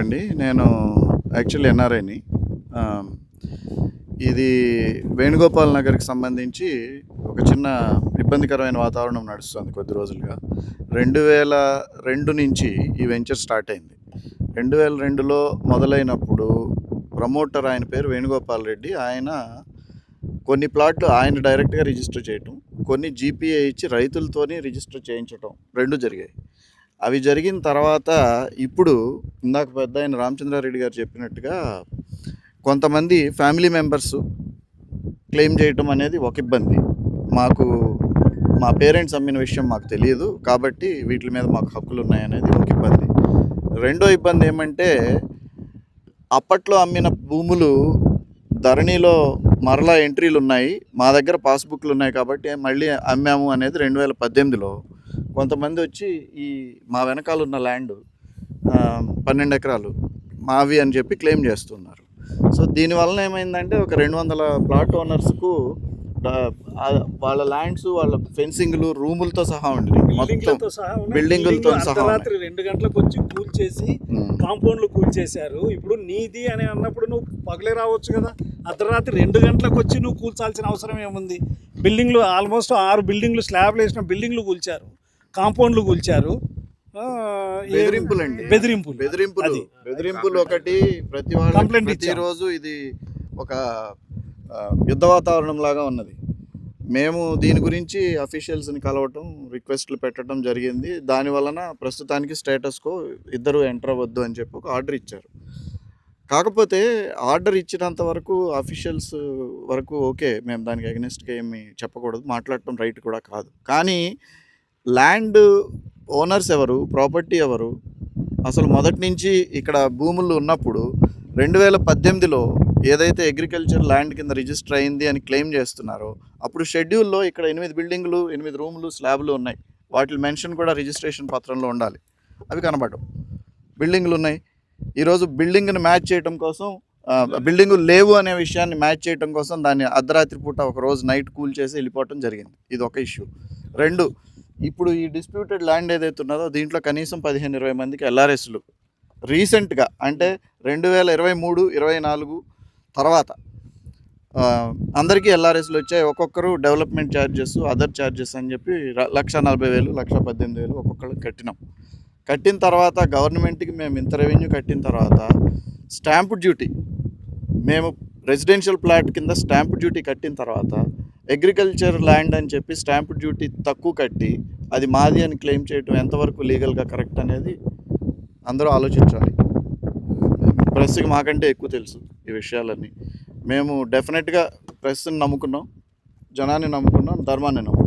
అండి. నేను యాక్చువల్లీ ఎన్ఆర్ఐని. ఆహ్, ఇది వేణుగోపాల్ నగర్‌కి సంబంధించి ఒక చిన్న ఇబ్బందికరమైన వాతావరణం నడుస్తుంది కొద్ది రోజులుగా. 2002 నుంచి ఈ వెంచర్ స్టార్ట్ అయింది. 2002లో మొదలైనప్పుడు ప్రమోటర్ ఆయన పేరు వేణుగోపాల్ రెడ్డి. ఆయన కొన్ని ప్లాట్లు ఆయన డైరెక్ట్‌గా రిజిస్టర్ చేయటం, కొన్ని జీపీఏ ఇచ్చి రైతులతోని రిజిస్టర్ చేయించటం 2 జరిగాయి. అవి జరిగిన తర్వాత ఇప్పుడు ఇందాక పెద్దాయన రామచంద్రారెడ్డి గారు చెప్పినట్టుగా కొంతమంది ఫ్యామిలీ మెంబర్స్ క్లెయిమ్ చేయటం అనేది ఒక ఇబ్బంది. మా పేరెంట్స్ అమ్మిన విషయం మాకు తెలియదు. కాబట్టి వీటి మీద మాకు హక్కులున్నాయనేది ఒక ఇబ్బంది. రెండో ఇబ్బంది ఏమంటే అప్పట్లో అమ్మిన భూములు ధరణిలో మరలా ఎంట్రీలున్నాయి. మా దగ్గర పాస్‌బుక్‌లున్నాయి కాబట్టి మళ్ళీ అమ్మాము అనేది 2018లో కొంతమంది వచ్చి ఈ మా వెనకాలన్న ల్యాండ్ 12 ఎకరాలు మావి అని చెప్పి క్లెయిమ్ చేస్తున్నారు. సో దీనివలన ఏమైందంటే ఒక 200 ప్లాట్ ఓనర్స్‌కు వాళ్ళ ల్యాండ్స్, వాళ్ళ ఫెన్సింగ్‌లు, రూములతో సహా ఉండినాయి. మొత్తం బిల్డింగులతో సహా రాత్రి 2 గంటలకు వచ్చి కూల్చేసి కాంపౌండ్లు కూల్చేశారు. ఇప్పుడు నీది అని అన్నప్పుడు నువ్వు పగలే రావచ్చు కదా. అర్ధరాత్రి 2 గంటలకు వచ్చి నువ్వు కూల్చాల్సిన అవసరం ఏముంది? బిల్డింగ్లు ఆల్మోస్ట్ 6 బిల్డింగ్లు స్లాబ్లు వేసిన బిల్డింగ్లు కూల్చారు, కాంపౌండ్లు కూల్చారు. బెదిరింపులు ఒకటి ప్రతి వాళ్ళు ప్రతిరోజు ఇది ఒక యుద్ధ వాతావరణం లాగా ఉన్నది. మేము దీని గురించి అఫీషియల్స్ని కలవటం, రిక్వెస్ట్లు పెట్టడం జరిగింది. దానివలన ప్రస్తుతానికి స్టేటస్కో ఇద్దరు ఎంటర్ అవ్వద్దు అని చెప్పి ఒక ఆర్డర్ ఇచ్చారు. కాకపోతే ఆర్డర్ ఇచ్చినంత వరకు అఫీషియల్స్ వరకు ఓకే, మేము దానికి అగెనిస్ట్గా ఏమి చెప్పకూడదు, మాట్లాడటం రైట్ కూడా కాదు. కానీ ల్యాండ్ ఓనర్స్ ఎవరు, ప్రాపర్టీ ఎవరు, అసలు మొదటి నుంచి ఇక్కడ భూములు ఉన్నప్పుడు 2018లో ఏదైతే అగ్రికల్చర్ ల్యాండ్ కింద రిజిస్టర్ అయింది అని క్లెయిమ్ చేస్తున్నారో అప్పుడు షెడ్యూల్లో ఇక్కడ 8 బిల్డింగులు, 8 రూములు, స్లాబ్లు ఉన్నాయి. వాటి మెన్షన్ కూడా రిజిస్ట్రేషన్ పత్రంలో ఉండాలి. అవి కనబడవు. బిల్డింగులు ఉన్నాయి. ఈరోజు బిల్డింగ్ని మ్యాచ్ చేయడం కోసం, బిల్డింగులు లేవు అనే విషయాన్ని మ్యాచ్ చేయడం కోసం దాన్ని అర్ధరాత్రి పూట ఒక రోజు నైట్ కూల్ చేసి వెళ్ళిపోవటం జరిగింది. ఇది ఒక ఇష్యూ. 2, ఇప్పుడు ఈ డిస్ప్యూటెడ్ ల్యాండ్ ఏదైతే ఉన్నదో దీంట్లో కనీసం 15-20 మందికి ఎల్ఆర్ఎస్లు రీసెంట్గా అంటే 2023, 24 తర్వాత అందరికీ ఎల్ఆర్ఎస్లు వచ్చాయి. ఒక్కొక్కరు డెవలప్మెంట్ ఛార్జెస్, అదర్ ఛార్జెస్ అని చెప్పి 1,40,000, 1,18,000 ఒక్కొక్కరికి కట్టినాం. కట్టిన తర్వాత గవర్నమెంట్కి మేము ఇంత రెవెన్యూ కట్టిన తర్వాత స్టాంప్ డ్యూటీ, మేము రెసిడెన్షియల్ ప్లాట్ కింద స్టాంప్ డ్యూటీ కట్టిన తర్వాత అగ్రికల్చర్ ల్యాండ్ అని చెప్పి స్టాంప్ డ్యూటీ తక్కువ కట్టి అది మాది అని క్లెయిమ్ చేయటం ఎంతవరకు లీగల్గా కరెక్ట్ అనేది అందరూ ఆలోచించాలి. ప్రెస్కి మాకంటే ఎక్కువ తెలుసు ఈ విషయాలన్నీ. మేము డెఫినెట్గా ప్రెస్ని నమ్ముకున్నాం, జనాన్ని నమ్ముకున్నాం, ధర్మాన్ని నమ్ముకున్నాం.